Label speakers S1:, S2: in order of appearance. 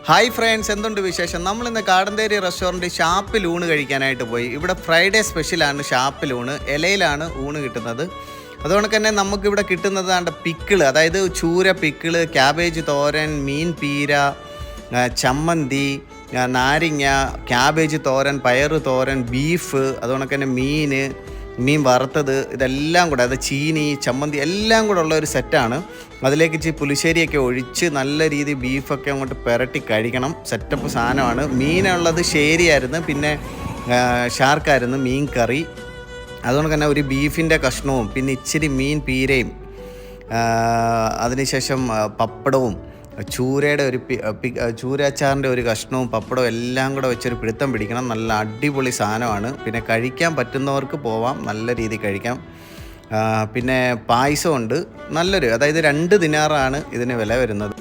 S1: Hi friends, എന്തുണ്ട് വിശേഷം? നമ്മളിന്ന് കാടന്തേരി റെസ്റ്റോറൻറ്റ് ഷാപ്പിൽ ഊണ് കഴിക്കാനായിട്ട് പോയി. ഇവിടെ ഫ്രൈഡേ സ്പെഷ്യലാണ് ഷാപ്പിൽ ഊണ്. ഇലയിലാണ് ഊണ് കിട്ടുന്നത്. അതുകൊണ്ട് തന്നെ നമുക്കിവിടെ കിട്ടുന്നത് പിക്കിള്, അതായത് ചൂര പിക്കിള്, ക്യാബേജ് തോരൻ, മീൻ പീര, ചമ്മന്തി, നാരങ്ങ, ക്യാബേജ് തോരൻ, പയറ് തോരൻ, ബീഫ്, അതുകൊണ്ട് തന്നെ മീൻ വറുത്തത്, ഇതെല്ലാം കൂടെ, അത് ചീനി, ചമ്മന്തി എല്ലാം കൂടെ ഉള്ള ഒരു സെറ്റാണ്. അതിലേക്ക് ഇച്ചിരി പുളിശ്ശേരിയൊക്കെ ഒഴിച്ച് നല്ല രീതിയിൽ ബീഫൊക്കെ അങ്ങോട്ട് പുരട്ടി കഴിക്കണം. സെറ്റപ്പ് സാധനമാണ്. മീനുള്ളത് ശേരിയായിരുന്നു, പിന്നെ ഷാർക്കായിരുന്നു മീൻ കറി. അതുകൊണ്ട് തന്നെ ഒരു ബീഫിൻ്റെ കഷ്ണവും പിന്നെ ഇച്ചിരി മീൻ പീരയും, അതിനുശേഷം പപ്പടവും, ചൂരയുടെ ചൂരച്ചാറിൻ്റെ ഒരു കഷ്ണവും പപ്പടവും എല്ലാം കൂടെ വെച്ചൊരു പിടുത്തം പിടിക്കണം. നല്ല അടിപൊളി സാധനമാണ്. പിന്നെ കഴിക്കാൻ പറ്റുന്നവർക്ക് പോവാം, നല്ല രീതിയിൽ കഴിക്കാം. പിന്നെ പായസമുണ്ട് നല്ലൊരു, അതായത് 2 ദിനാറാണ് ഇതിന് വില വരുന്നത്.